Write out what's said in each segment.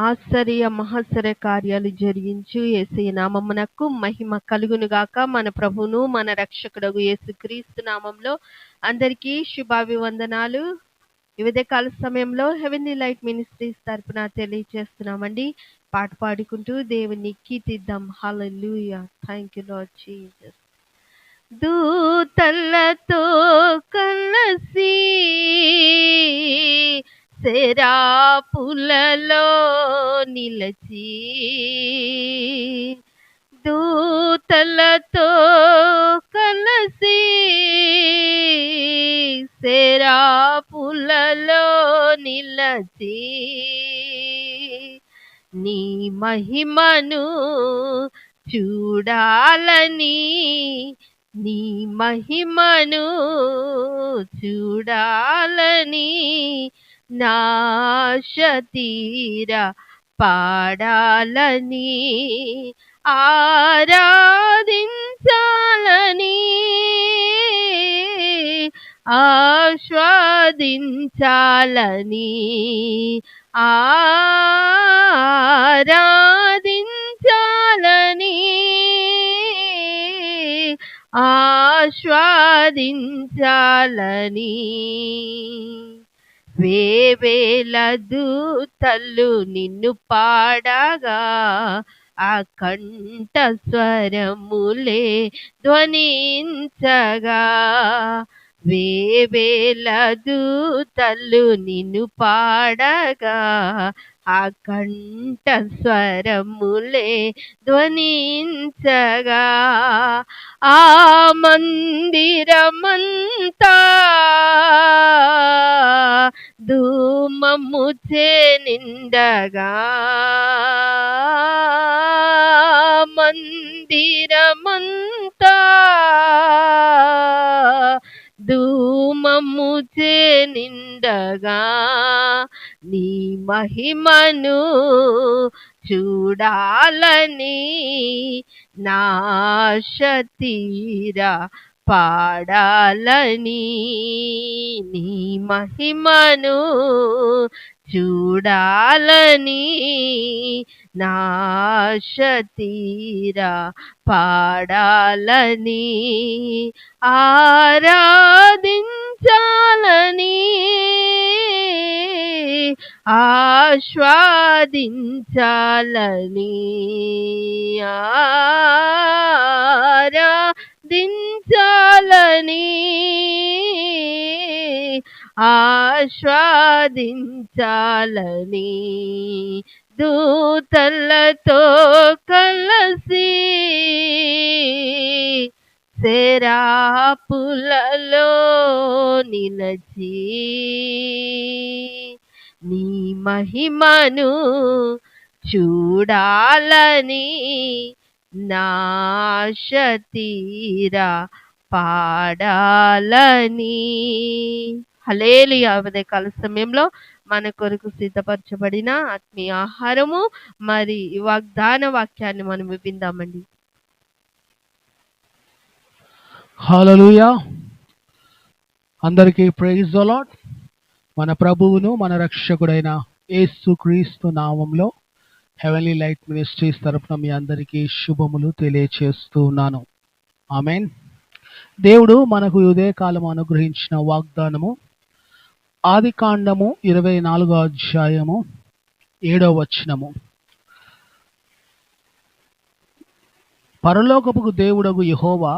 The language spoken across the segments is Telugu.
ఆశ్చర్య మహత్తర కార్యాలు జరిగించు యేసయ్య నామమునకు మహిమ కలుగును గాక. మన ప్రభువును మన రక్షకుడగు యేసుక్రీస్తు నామంలో అందరికీ శుభాభివందనాలు. ఈ ఉదయకాల సమయంలో హెవెన్లీ లైట్ మినిస్ట్రీస్ తరపున తెలియజేస్తున్నామండి. పాట పాడుకుంటూ దేవుని కీర్తిద్దాం. Hallelujah. Thank you Lord Jesus. దూతలతో కలసి సెరాపులలో నిలచి, దూతలతో కలసి సెరాపులలో నిలచి, నీ మహిమను చూడాలని, నీ మహిమను చూడాలని నాశ తీరా పాడాలని, ఆరాధించాలని, ఆస్వాదించాలని, ఆరాధించాలని, ఆస్వాదించాలని, వేవేల దూతలు నిన్ను పాడగా, ఆ కంఠ స్వరములే ధ్వనించగా, వేవేల దూతలు నిన్ను పాడగా, ఆ కంఠ స్వరములే ధ్వనించగా, ఆ మందిరమంతా ధూమముచే నిండగా, మందిరమంతా ధూమముచే నిండగా, నీ మహిమను చూడాలని నాశ తీరా పాడాలని, నీ మహిమను చూడాలని నాశ తీరా పాడాలని, ఆరాధించాలని, ఆస్వాదించాలని, ఆరాధించాలని, ఆస్వాదించాలని, దూతలతో కలసి సెరాపులలో నిలచి, నీ మహిమను చూడాలని నాశ తీరా పాడాలని. హల్లెలూయా. ఉదయకాల సమయంలో మన కొరకు సిద్ధపరచబడిన ఆత్మీయ ఆహారము మరి వాగ్దాన వాక్యాన్ని మనం విందామండి. హల్లెలూయా. అందరికీ ప్రైజ్ ది లార్డ్. మన ప్రభువును మన రక్షకుడైన యేసుక్రీస్తు నామంలో హెవెన్లీ లైట్ మినిస్ట్రీస్ తరపున మీ అందరికీ శుభములు తెలియచేస్తున్నాను. ఆమేన్. దేవుడు మనకు ఉదయకాలం అనుగ్రహించిన వాగ్దానము ఆదికాండము 24వ అధ్యాయము 7వ వచనము. పరలోకపు దేవుడగు యెహోవా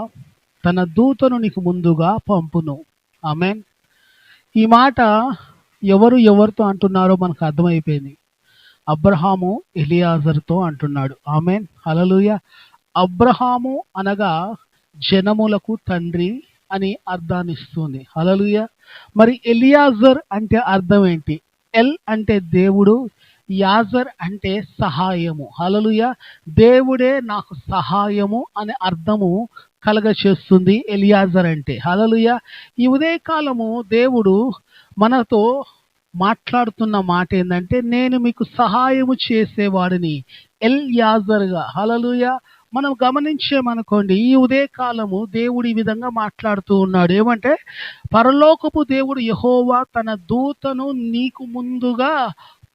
తన దూతను నీకు ముందుగా పంపును. ఆమేన్. ఈ మాట ఎవరితో అంటున్నారో మనకు అర్థమైపోయింది. అబ్రహాము ఎలియాజరుతో అంటున్నాడు. ఆమేన్. హల్లెలూయా. అబ్రహాము అనగా జనములకు తండ్రి అని అర్థాన్ని ఇస్తుంది. హల్లెలూయా. మరి ఎలియాజర్ అంటే అర్థం ఏంటి? ఎల్ అంటే దేవుడు, యాజర్ అంటే సహాయము. హల్లెలూయా. దేవుడే నాకు సహాయము అనే అర్థము కలగచేస్తుంది ఎలియాజర్ అంటే. హల్లెలూయా. ఈ ఉదయకాలము దేవుడు మనతో మాట్లాడుతున్న మాట ఏంటంటే, నేను మీకు సహాయము చేసేవాడిని, ఎల్యాజర్గా. హల్లెలూయా. మనం గమనించామనుకోండి, ఈ ఉదయకాలము దేవుడు ఈ విధంగా మాట్లాడుతూ ఉన్నాడు. ఏమంటే, పరలోకపు దేవుడు యెహోవా తన దూతను నీకు ముందుగా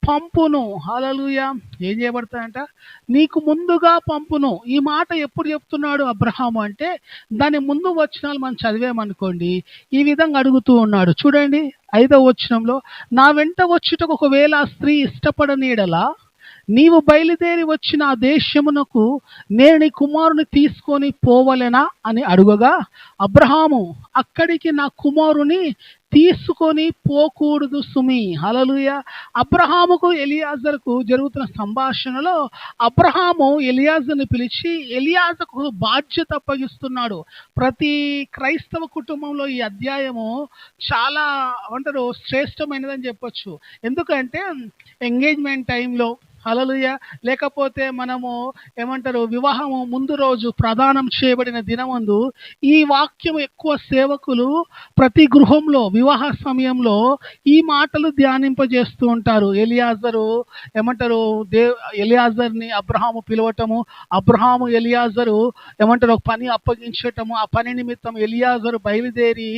పంపును. హల్లెలూయా. ఏం చేయబడతాయంట? నీకు ముందుగా పంపును. ఈ మాట ఎప్పుడు చెప్తున్నాడు అబ్రహాము అంటే, దాని ముందు వచనాలు మనం చదివామనుకోండి, ఈ విధంగా అడుగుతూ ఉన్నాడు. చూడండి 5వ వచనంలో, నా వెంట వచ్చుటకు ఒకవేళ ఆ స్త్రీ ఇష్టపడని యెడల నీవు బయలుదేరి వచ్చిన ఆ దేశమునకు నేను నీ కుమారుని తీసుకొని పోవలెనా అని అడుగగా, అబ్రహాము అక్కడికి నా కుమారుని తీసుకొని పోకూడదు సుమి. హల్లెలూయా. అబ్రహాముకు ఎలియాజరుకు జరుగుతున్న సంభాషణలో అబ్రహాము ఎలియాజరుని పిలిచి ఎలియాజరుకు బాధ్యత అప్పగిస్తున్నాడు. ప్రతి క్రైస్తవ కుటుంబంలో ఈ అధ్యాయము చాలా ఏమంటారు శ్రేష్టమైనదని చెప్పొచ్చు. ఎందుకంటే ఎంగేజ్మెంట్ టైంలో, హల్లెలూయా, లేకపోతే మనము ఏమంటారు వివాహము ముందు రోజు ప్రదానం చేయబడిన దినమందు ఈ వాక్యం ఎక్కువ సేవకులు ప్రతి గృహంలో వివాహ సమయంలో ఈ మాటలు ధ్యానింపజేస్తూ ఉంటారు. ఎలియాజరు ఏమంటారు ఎలియాజర్ని అబ్రహాము పిలవటము, అబ్రహాము ఎలియాజరు ఏమంటారు ఒక పని అప్పగించటము, ఆ పని నిమిత్తం ఎలియాజరు బయలుదేరి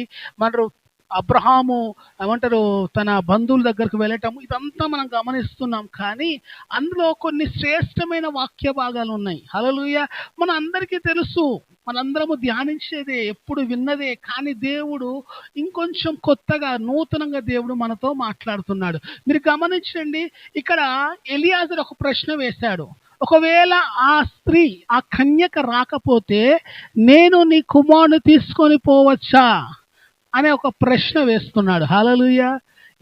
మరి అబ్రహాము ఏమంటారు తన బంధువుల దగ్గరకు వెళ్ళటం, ఇదంతా మనం గమనిస్తున్నాం. కానీ అందులో కొన్ని శ్రేష్టమైన వాక్య భాగాలు ఉన్నాయి. హల్లెలూయా. మన అందరికీ తెలుసు, మనందరము ధ్యానించేదే, ఎప్పుడు విన్నదే. కానీ దేవుడు ఇంకొంచెం కొత్తగా నూతనంగా దేవుడు మనతో మాట్లాడుతున్నాడు. మీరు గమనించండి, ఇక్కడ ఎలియాజరు ఒక ప్రశ్న వేశాడు. ఒకవేళ ఆ స్త్రీ ఆ కన్యక రాకపోతే నేను నీ కుమారుని తీసుకొని పోవచ్చా అనే ఒక ప్రశ్న వేస్తున్నాడు. హల్లెలూయా.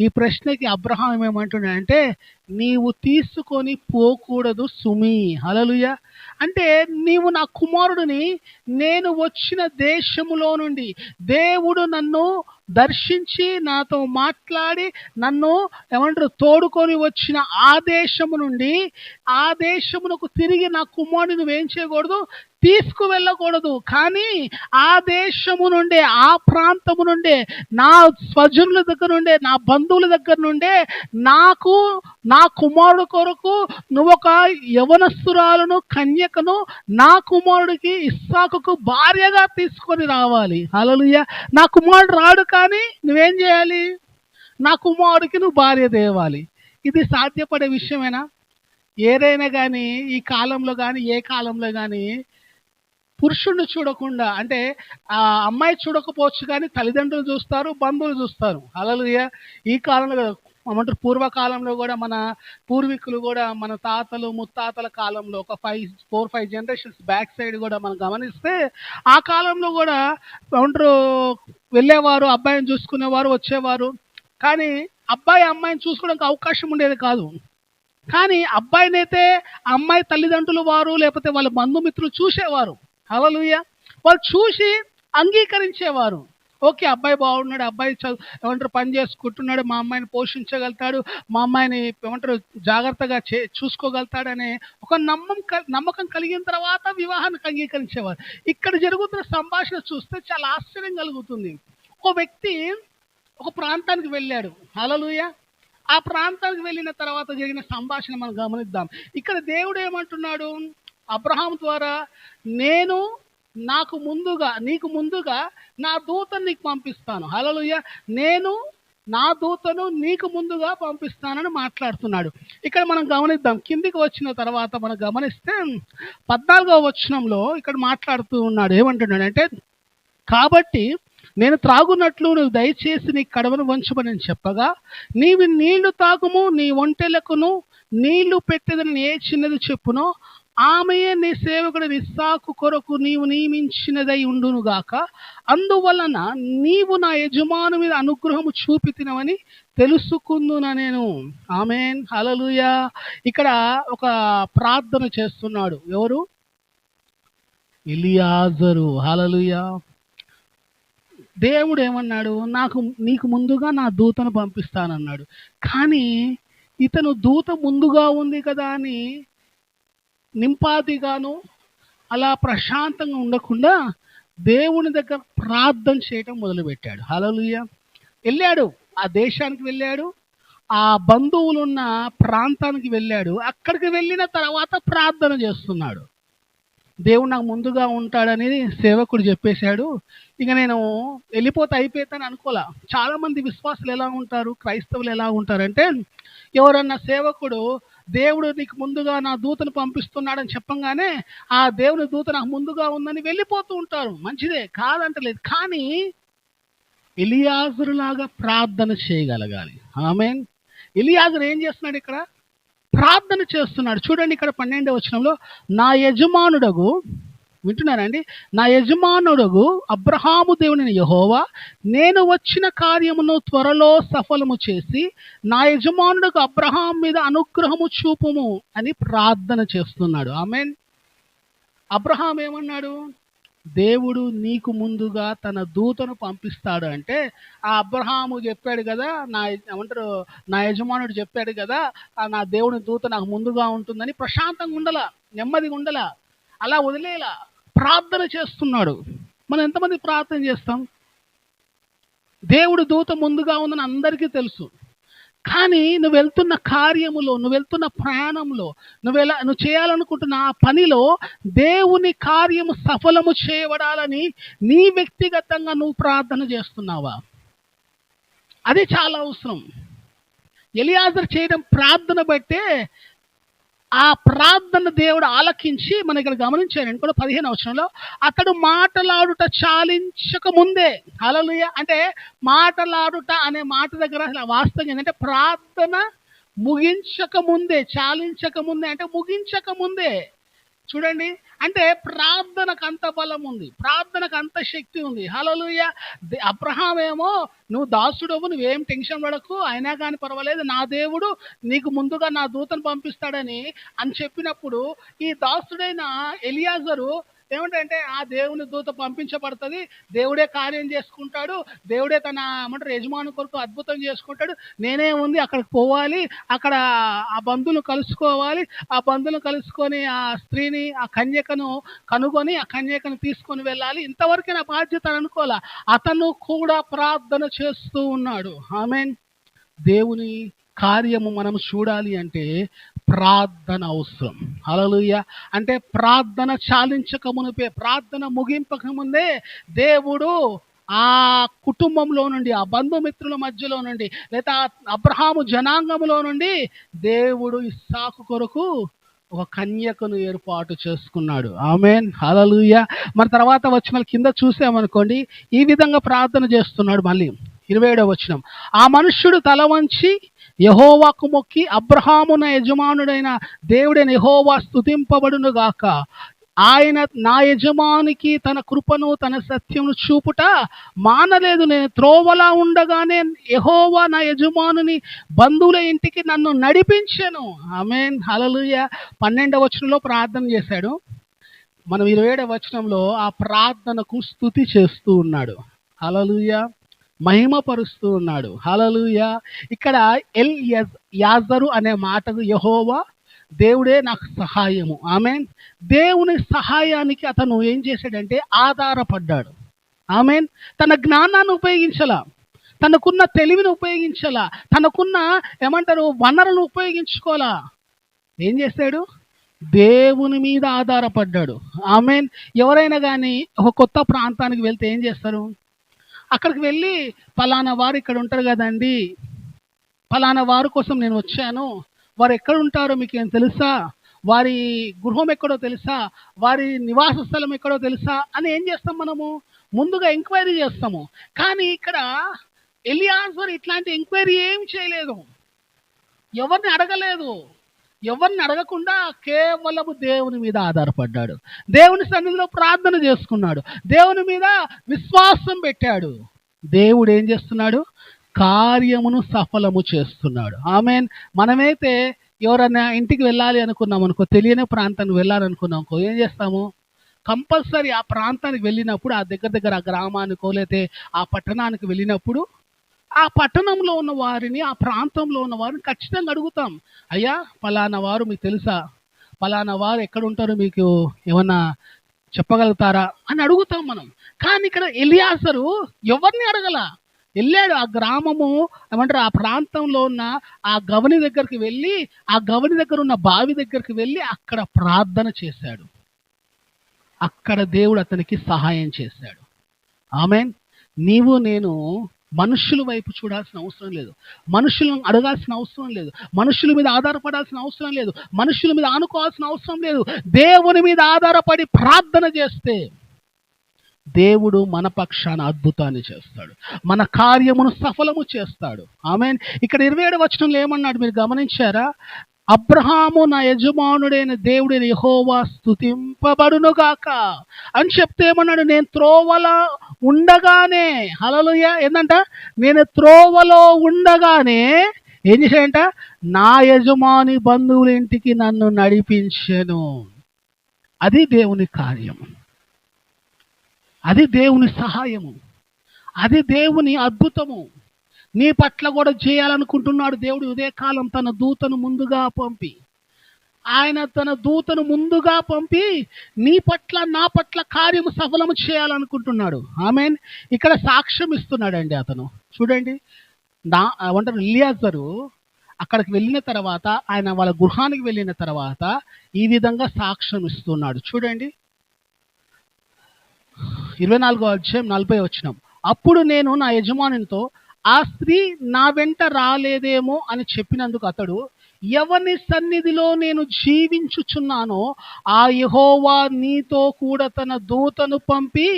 ఈ ప్రశ్నకి అబ్రహాం ఏమంటున్నాడంటే, నీవు తీసుకొని పోకూడదు సుమి. హల్లెలూయా. అంటే నీవు నా కుమారుడిని నేను వచ్చిన దేశములో నుండి, దేవుడు నన్ను దర్శించి నాతో మాట్లాడి నన్ను ఏమంటారు తోడుకొని వచ్చిన ఆ దేశము నుండి ఆ దేశమునకు తిరిగి నా కుమారుడిని నువ్వేం చేయకూడదు, తీసుకువెళ్ళకూడదు. కానీ ఆ దేశము నుండే, ఆ ప్రాంతము నుండే, నా స్వజనుల దగ్గర నుండే, నా బంధువుల దగ్గర నుండే నాకు నా కుమారుడు కొరకు నువ్వొక యవనస్తురాలను కన్యకను నా కుమారుడికి ఇస్సాకుకు భార్యగా తీసుకొని రావాలి. హల్లెలూయా. నా కుమారుడు రాడు, కానీ నువ్వేం చేయాలి, నా కుమారుడికి నువ్వు భార్య తేవాలి. ఇది సాధ్యపడే విషయమేనా? ఏదైనా కానీ ఈ కాలంలో కానీ ఏ కాలంలో కానీ పురుషుడిని చూడకుండా, అంటే ఆ అమ్మాయి చూడకపోవచ్చు కానీ తల్లిదండ్రులు చూస్తారు, బంధువులు చూస్తారు. హల్లెలూయా. ఈ కాలంలో ఏమంటారు పూర్వకాలంలో కూడా మన పూర్వీకులు కూడా మన తాతలు ముత్తాతల కాలంలో ఒక 4-5 జనరేషన్స్ బ్యాక్ సైడ్ కూడా మనం గమనిస్తే ఆ కాలంలో కూడా ఏమంటారు వెళ్ళేవారు, అబ్బాయిని చూసుకునేవారు, వచ్చేవారు. కానీ అబ్బాయి అమ్మాయిని చూసుకోవడానికి అవకాశం ఉండేది కాదు. కానీ అబ్బాయినైతే అమ్మాయి తల్లిదండ్రులు వారు లేకపోతే వాళ్ళ బంధుమిత్రులు చూసేవారు. హల్లెలూయా. వాళ్ళు చూసి అంగీకరించేవారు. ఓకే, అబ్బాయి బాగున్నాడు, అబ్బాయి ఏమంటారు పని చేసుకుంటున్నాడు, మా అమ్మాయిని పోషించగలుగుతాడు, మా అమ్మాయిని ఏమంటారు జాగ్రత్తగా చూసుకోగలుగుతాడనే ఒక నమ్మకం కలిగిన తర్వాత వివాహానికి అంగీకరించేవారు. ఇక్కడ జరుగుతున్న సంభాషణ చూస్తే చాలా ఆశ్చర్యం కలుగుతుంది. ఒక వ్యక్తి ఒక ప్రాంతానికి వెళ్ళాడు. హల్లెలూయా. ఆ ప్రాంతానికి వెళ్ళిన తర్వాత జరిగిన సంభాషణ మనం గమనిద్దాం. ఇక్కడ దేవుడు ఏమంటున్నాడు అబ్రహాం ద్వారా, నేను నీకు ముందుగా నా దూతను నీకు పంపిస్తాను. హల్లెలూయా. నేను నా దూతను నీకు ముందుగా పంపిస్తానని మాట్లాడుతున్నాడు. ఇక్కడ మనం గమనిద్దాం. కిందికి వచ్చిన తర్వాత మనం గమనిస్తే 14వ వచనంలో ఇక్కడ మాట్లాడుతూ ఉన్నాడు. ఏమంటున్నాడంటే, కాబట్టి నేను త్రాగునట్లు నువ్వు దయచేసి నీ కడవను వంచమని చెప్పగా, నీవు నీళ్లు తాగుము, నీ ఒంటెలకును నీళ్లు పెట్టేదని ఏ చిన్నది చెప్పునో ఆమెయే నీ సేవకుడు ఇస్సాకు కొరకు నీవు నియమించినదై ఉండునుగాక. అందువలన నీవు నా యజమాను మీద అనుగ్రహము చూపితినవని తెలుసుకుందున నేను. ఆమేన్. హల్లెలూయా. ఇక్కడ ఒక ప్రార్థన చేస్తున్నాడు. ఎవరు? ఎలియాజరు. హల్లెలూయా. దేవుడు ఏమన్నాడు, నీకు ముందుగా నా దూతను పంపిస్తానన్నాడు. కానీ ఇతను దూత ముందుగా ఉంది కదా అని నింపాదిగాను అలా ప్రశాంతంగా ఉండకుండా దేవుని దగ్గర ప్రార్థన చేయటం మొదలుపెట్టాడు. హల్లెలూయా. వెళ్ళాడు, ఆ దేశానికి వెళ్ళాడు, ఆ బంధువులున్న ప్రాంతానికి వెళ్ళాడు. అక్కడికి వెళ్ళిన తర్వాత ప్రార్థన చేస్తున్నాడు. దేవుడు నాకు ముందుగా ఉంటాడని సేవకుడు చెప్పేశాడు, ఇక నేను వెళ్ళిపోతే అయిపోతాను అనుకోలే. చాలామంది విశ్వాసులు ఎలా ఉంటారు, క్రైస్తవులు ఎలా ఉంటారంటే, ఎవరన్నా సేవకుడు దేవుడు నీకు ముందుగా నా దూతను పంపిస్తున్నాడని చెప్పంగానే ఆ దేవుని దూత నాకు ముందుగా ఉందని వెళ్ళిపోతూ ఉంటారు. మంచిదే, కాదంటలేదు. కానీ ఎలియాజరులాగా ప్రార్థన చేయగలగాలి. ఆమేన్. ఎలియాజరు ఏం చేస్తున్నాడు ఇక్కడ? ప్రార్థన చేస్తున్నాడు. చూడండి ఇక్కడ 12వ వచనంలో, నా యజమానుడగు, వింటున్నారండి, నా యజమానుడగు అబ్రహాము దేవుని యెహోవా నేను వచ్చిన కార్యమును త్వరలో సఫలము చేసి నా యజమానుడగు అబ్రహాం మీద అనుగ్రహము చూపుము అని ప్రార్థన చేస్తున్నాడు. ఆమేన్. అబ్రహాం ఏమన్నాడు? దేవుడు నీకు ముందుగా తన దూతను పంపిస్తాడు అంటే, ఆ అబ్రహాము చెప్పాడు కదా, ఏమంటారు, నా యజమానుడు చెప్పాడు కదా, నా దేవుని దూత నాకు ముందుగా ఉంటుందని ప్రశాంతంగా ఉండలా, నెమ్మదిగా ఉండలా, అలా వదిలేలా, ప్రార్థన చేస్తున్నాడు. మనం ఎంతమంది ప్రార్థన చేస్తాం? దేవుడు దూత ముందుగా ఉందని అందరికీ తెలుసు. కానీ నువ్వు వెళ్తున్న కార్యములో, నువ్వు వెళ్తున్న ప్రయాణంలో, నువ్వు చేయాలనుకుంటున్న ఆ పనిలో దేవుని కార్యము సఫలము చేయబడాలని నీ వ్యక్తిగతంగా నువ్వు ప్రార్థన చేస్తున్నావా? అది చాలా అవసరం. ఎలియాజరు చేయడం ప్రార్థన బట్టే ఆ ప్రార్థన దేవుడు ఆలకించి, మనం ఇక్కడ గమనించాను కూడా 15వ వచనంలో, అతడు మాటలాడుట చాలించక ముందే, హల్లెలూయా, అంటే మాటలాడుట అనే మాట దగ్గర అసలు వాస్తవం ఏంటంటే ప్రార్థన ముగించక ముందే, చాలించక ముందే అంటే ముగించక ముందే. చూడండి, అంటే ప్రార్థనకు అంత బలం ఉంది, ప్రార్థనకు అంత శక్తి ఉంది. హల్లెలూయా. అబ్రహాం ఏమో, నువ్వు దాసుడవు, నువ్వేం టెన్షన్ పడకు, అయినా కానీ పర్వాలేదు, నా దేవుడు నీకు ముందుగా నా దూతను పంపిస్తాడని చెప్పినప్పుడు, ఈ దాసుడైన ఎలియాజరు ఏమంటే, ఆ దేవుని దూత పంపించబడుతుంది, దేవుడే కార్యం చేసుకుంటాడు, దేవుడే తన యజమాని కొరకు అద్భుతం చేసుకుంటాడు, నేనే ఉంది అక్కడికి పోవాలి, అక్కడ ఆ బంధువులు కలుసుకోవాలి, ఆ బంధువులు కలుసుకొని ఆ స్త్రీని, ఆ కన్యకను కనుగొని ఆ కన్యకను తీసుకొని వెళ్ళాలి, ఇంతవరకే నా బాధ్యత అనుకోలే. అతను కూడా ప్రార్థన చేస్తూ ఉన్నాడు. ఆమేన్. దేవుని కార్యము మనం చూడాలి అంటే ప్రార్థన అవసరం. హల్లెలూయా. అంటే ప్రార్థన చాలించక మునిపే, ప్రార్థన ముగింపక ముందే దేవుడు ఆ కుటుంబంలో నుండి, ఆ బంధుమిత్రుల మధ్యలో నుండి, లేదా అబ్రహాము జనాంగంలో నుండి దేవుడు ఇస్సాకు కొరకు ఒక కన్యకను ఏర్పాటు చేసుకున్నాడు. ఆమేన్. హల్లెలూయా. మరి తర్వాత వచనాల కింద చూసామనుకోండి, ఈ విధంగా ప్రార్థన చేస్తున్నాడు. మళ్ళీ 27వ వచనం, ఆ మనుష్యుడు తల వంచి యెహోవాకు మొక్కి, అబ్రహాము నా యజమానుడైన దేవుడైన యెహోవా స్తుతింపబడును గాక, ఆయన నా యజమానికి తన కృపను తన సత్యమును చూపుట మానలేదు, నేను త్రోవలా ఉండగానే యెహోవా నా యజమానుని బంధువుల ఇంటికి నన్ను నడిపించెను. ఆమేన్. హల్లెలూయా. 12వ వచనంలో ప్రార్థన చేశాడు. మనం 27వ వచనంలో ఆ ప్రార్థనకు స్తుతి చేస్తూ ఉన్నాడు. హల్లెలూయా. మహిమపరుస్తూ ఉన్నాడు. హల్లెలూయా. ఇక్కడ యాజరు అనే మాటకు యెహోవా దేవుడే నాకు సహాయము. ఆమేన్. దేవుని సహాయానికి అతను ఏం చేశాడంటే ఆధారపడ్డాడు. ఆమేన్. తన జ్ఞానాన్ని ఉపయోగించాల, తనకున్న తెలివిని ఉపయోగించాల, తనకున్న వనరులను ఉపయోగించుకోవాలా. ఏం చేశాడు? దేవుని మీద ఆధారపడ్డాడు. ఆమేన్. ఎవరైనా కానీ ఒక కొత్త ప్రాంతానికి వెళ్తే ఏం చేస్తారు? అక్కడికి వెళ్ళి, పలానా వారు ఇక్కడ ఉంటారు కదండి, పలానా వారి కోసం నేను వచ్చాను, వారు ఎక్కడ ఉంటారో మీకు ఏం తెలుసా, వారి గృహం ఎక్కడో తెలుసా, వారి నివాస స్థలం ఎక్కడో తెలుసా అని ఏం చేస్తాం? మనము ముందుగా ఎంక్వైరీ చేస్తాము. కానీ ఇక్కడ ఎలియాజరు ఇట్లాంటి ఎంక్వైరీ ఏం చేయలేదు, ఎవరిని అడగలేదు. ఎవరిని అడగకుండా కేవలము దేవుని మీద ఆధారపడ్డాడు, దేవుని సన్నిధిలో ప్రార్థన చేసుకున్నాడు, దేవుని మీద విశ్వాసం పెట్టాడు. దేవుడు ఏం చేస్తున్నాడు? కార్యమును సఫలము చేస్తున్నాడు. ఆమేన్. మనమైతే ఎవరైనా ఇంటికి వెళ్ళాలి అనుకున్నాం అనుకో, తెలియని ప్రాంతానికి వెళ్ళాలనుకున్నాం అనుకో, ఏం చేస్తాము? కంపల్సరీ ఆ ప్రాంతానికి వెళ్ళినప్పుడు, ఆ దగ్గర ఆ గ్రామానికో లేతే ఆ పట్టణానికి వెళ్ళినప్పుడు, ఆ పట్టణంలో ఉన్న వారిని, ఆ ప్రాంతంలో ఉన్న వారిని ఖచ్చితంగా అడుగుతాం, అయ్యా పలానా వారు మీకు తెలుసా, పలానా వారు ఎక్కడ ఉంటారో మీకు ఏమన్నా చెప్పగలుగుతారా అని అడుగుతాం మనం. కానీ ఇక్కడ ఎలియాజరు ఎవరిని అడగల, వెళ్ళాడు ఆ గ్రామము ఆ ప్రాంతంలో ఉన్న ఆ గవని దగ్గరికి వెళ్ళి, ఆ గవని దగ్గర ఉన్న బావి దగ్గరికి వెళ్ళి అక్కడ ప్రార్థన చేశాడు. అక్కడ దేవుడు అతనికి సహాయం చేశాడు. ఆమేన్. నీవు నేను మనుషుల వైపు చూడాల్సిన అవసరం లేదు, మనుషులను అడగాల్సిన అవసరం లేదు, మనుషుల మీద ఆధారపడాల్సిన అవసరం లేదు, మనుషుల మీద ఆనుకోవాల్సిన అవసరం లేదు. దేవుని మీద ఆధారపడి ప్రార్థన చేస్తే దేవుడు మన పక్షాన అద్భుతాన్ని చేస్తాడు, మన కార్యమును సఫలము చేస్తాడు. ఆమేన్. ఇక్కడ 27వ వచనంలో ఏమన్నాడు మీరు గమనించారా? అబ్రహాము నా యజమానుడైన దేవుడైన యెహోవా స్తుతింపబడునుగాక అని చెప్తే ఏమన్నాడు? నేను త్రోవలో ఉండగానే, హల్లెలూయా, ఏందంట? నేను త్రోవలో ఉండగానే ఏం చేశాడంట? నా యజమాని బంధువుల ఇంటికి నన్ను నడిపించెను. అది దేవుని కార్యము, అది దేవుని సహాయము, అది దేవుని అద్భుతము. నీ పట్ల కూడా చేయాలనుకుంటున్నాడు దేవుడు. ఉదయకాలం తన దూతను ముందుగా పంపి, ఆయన తన దూతను ముందుగా పంపి నీ పట్ల నా పట్ల కార్యము సఫలము చేయాలనుకుంటున్నాడు. ఆమేన్. ఇక్కడ సాక్ష్యం ఇస్తున్నాడండి అతను. చూడండి, ఏమంటారు, ఎలియాజరు అక్కడికి వెళ్ళిన తర్వాత, ఆయన వాళ్ళ గృహానికి వెళ్ళిన తర్వాత ఈ విధంగా సాక్ష్యం ఇస్తున్నాడు. చూడండి, 24వ అధ్యాయం 40వ వచనం. అప్పుడు నేను నా యజమానితో, ఆ స్త్రీ నా వెంట రాలేదేమో అని చెప్పినందుకు అతడు, ఎవని సన్నిధిలో నేను జీవించుచున్నానో ఆ యెహోవా నీతో కూడా తన దూతను పంపి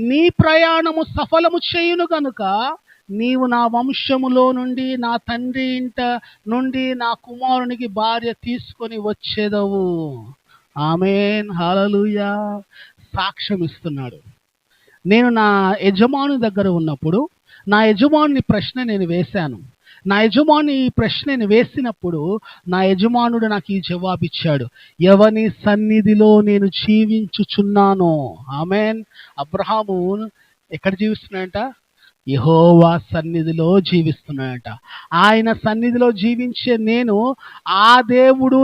నీ ప్రయాణము సఫలము చేయును గనుక నీవు నా వంశములో నుండి, నా తండ్రి ఇంట నుండి నా కుమారునికి భార్య తీసుకొని వచ్చేదవు. ఆమేన్, హల్లెలూయా. సాక్ష్యం ఇస్తున్నాడు. నేను నా యజమాని దగ్గర ఉన్నప్పుడు నా యజమాని ప్రశ్న నేను వేశాను. నా యజమాని ఈ ప్రశ్న నేను వేసినప్పుడు నా యజమానుడు నాకు ఈ జవాబు ఇచ్చాడు, ఎవని సన్నిధిలో నేను జీవించుచున్నానో. ఆమేన్. అబ్రహాము ఎక్కడ జీవిస్తున్నాడంట? యెహోవా సన్నిధిలో జీవిస్తున్నాడంట. ఆయన సన్నిధిలో జీవించే నేను, ఆ దేవుడు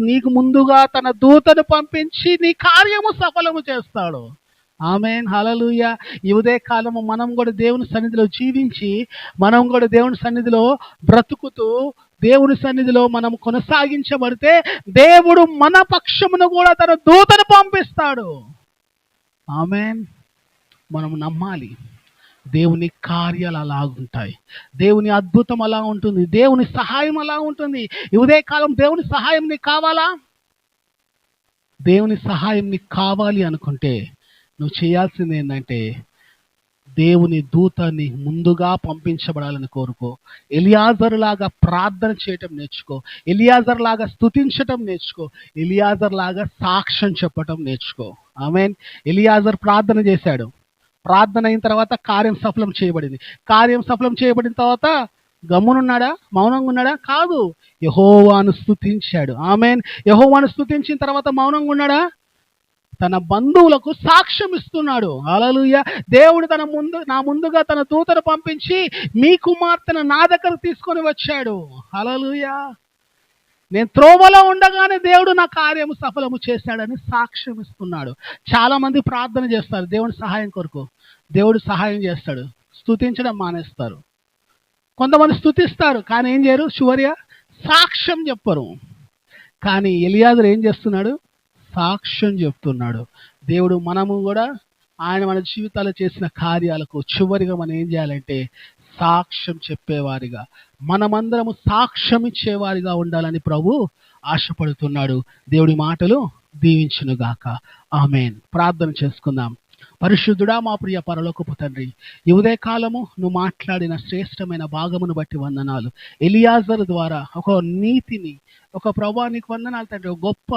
నీకు ముందుగా తన దూతను పంపించి నీ కార్యము సఫలము చేస్తాడు. ఆమేన్, హల్లెలూయా. ఈ ఉదయ కాలము మనం కూడా దేవుని సన్నిధిలో జీవించి, మనం కూడా దేవుని సన్నిధిలో బ్రతుకుతూ, దేవుని సన్నిధిలో మనం కొనసాగించబడితే దేవుడు మన పక్షమును కూడా తన దూతను పంపిస్తాడు. ఆమేన్. మనం నమ్మాలి. దేవుని కార్యాలు అలాగుంటాయి, దేవుని అద్భుతం అలా ఉంటుంది, దేవుని సహాయం అలా ఉంటుంది. ఈ ఉదయకాలం దేవుని సహాయం నీకు కావాలా? దేవుని సహాయం నీకు కావాలి అనుకుంటే నువ్వు చేయాల్సింది ఏంటంటే, దేవుని దూతని ముందుగా పంపించబడాలని కోరుకో. ఎలియాజరు లాగా ప్రార్థన చేయటం నేర్చుకో, ఎలియాజరు లాగా స్తుతించటం నేర్చుకో, ఎలియాజరు లాగా సాక్ష్యం చెప్పటం నేర్చుకో. ఆమేన్. ఎలియాజరు ప్రార్థన చేశాడు, ప్రార్థన అయిన తర్వాత కార్యం సఫలం చేయబడింది. కార్యం సఫలం చేయబడిన తర్వాత గమ్మునున్నాడా? మౌనంగా ఉన్నాడా? కాదు, యెహోవాను స్తుతించాడు. ఆమేన్. యెహోవాను స్తుతించిన తర్వాత మౌనంగా ఉన్నాడా? తన బంధువులకు సాక్ష్యం ఇస్తున్నాడు. హల్లెలూయా. దేవుడు నా ముందుగా తన దూతను పంపించి మీ కుమార్తెను నా దగ్గరకు తీసుకొని వచ్చాడు. హల్లెలూయా. నేను త్రోవలో ఉండగానే దేవుడు నా కార్యము సఫలము చేశాడని సాక్ష్యం ఇస్తున్నాడు. చాలా మంది ప్రార్థన చేస్తారు దేవుని సహాయం కొరకు, దేవుడు సహాయం చేస్తాడు, స్తుతించడం మానేస్తారు. కొంతమంది స్తుతిస్తారు కానీ ఏం చేయరు? చివరిగా సాక్ష్యం చెప్పరు. కానీ ఎలియాజరు ఏం చేస్తున్నాడు? సాక్ష్యం చెప్తున్నాడు. దేవుడు మనము కూడా ఆయన మన జీవితాలు చేసిన కార్యాలకు చివరిగా మనం ఏం చేయాలంటే సాక్ష్యం చెప్పేవారిగా, మనమందరము సాక్ష్యం ఇచ్చేవారిగా ఉండాలని ప్రభు ఆశపడుతున్నాడు. దేవుడి మాటలు దీవించునుగాక. ఆమేన్. ప్రార్థన చేసుకుందాం. పరిశుద్ధుడా, మా ప్రియ పరలోకపు తండ్రి, ఈ ఉదయ కాలము నువ్వు మాట్లాడిన శ్రేష్టమైన భాగమును బట్టి వందనాలు. ఎలియాజరు ద్వారా ఒక నీతిని, ఒక ప్రభా నీకు వందనాలు తండ్రి, ఒక గొప్ప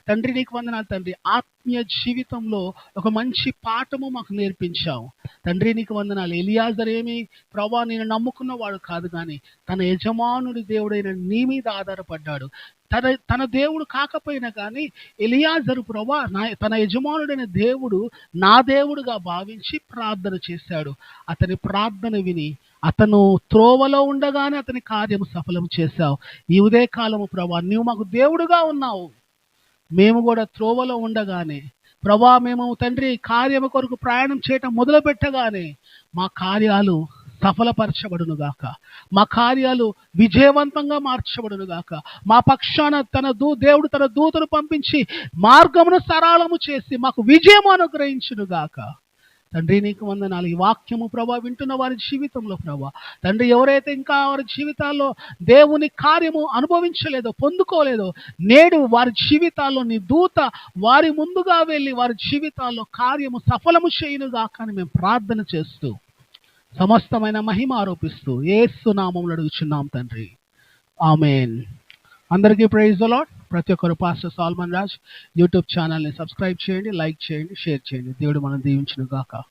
తండ్రి నీకు వందనాలు తండ్రి, ఆత్మీయ జీవితంలో ఒక మంచి పాఠము మాకు నేర్పించావు తండ్రి, నీకు వందనాలు. ఎలియాజరు ఏమి ప్రభా నేను నమ్ముకున్నవాడు కాదు, కానీ తన యజమానుడి దేవుడైన నీ మీద ఆధారపడ్డాడు. తన దేవుడు కాకపోయినా కానీ ఎలియాజరు ప్రభా తన యజమానుడైన దేవుడు నా దేవుడుగా భావించి ప్రార్థన చేశాడు. అతని ప్రార్థన విని అతను త్రోవలో ఉండగానే అతని కార్యము సఫలం చేశావు. ఈ ఉదయ కాలము ప్రభా నీవు మాకు దేవుడుగా ఉన్నావు. మేము కూడా త్రోవలో ఉండగానే ప్రభా మేము తండ్రి కార్యము కొరకు ప్రయాణం చేయటం మొదలు పెట్టగానే మా కార్యాలు సఫలపరచబడునుగాక. మా కార్యాలు విజయవంతంగా మార్చబడునుగాక. మా పక్షాన దేవుడు తన దూతను పంపించి మార్గమును సరళము చేసి మాకు విజయము అనుగ్రహించునుగాక. తండ్రి నీకు వందనాలు. ఈ వాక్యము ప్రభా వింటున్న వారి జీవితంలో ప్రభా తండ్రి, ఎవరైతే ఇంకా వారి జీవితాల్లో దేవుని కార్యము అనుభవించలేదో, పొందుకోలేదో, నేడు వారి జీవితాల్లో నీ దూత వారి ముందుగా వెళ్ళి వారి జీవితాల్లో కార్యము సఫలము చేయునుగాక అని మేము ప్రార్థన చేస్తూ సమస్తమైన మహిమ ఆరోపిస్తూ యేసు నామములో అడుగుచున్నాం తండ్రి. ఆమేన్. అందరికీ ప్రైజ్ ది లార్డ్. ప్రతి ఒక్కరు పాస్టర్ సాల్మన్ రాజ్ యూట్యూబ్ ఛానల్ని సబ్స్క్రైబ్ చేయండి, లైక్ చేయండి, షేర్ చేయండి. దేవుడు మనం దీవించును గాక.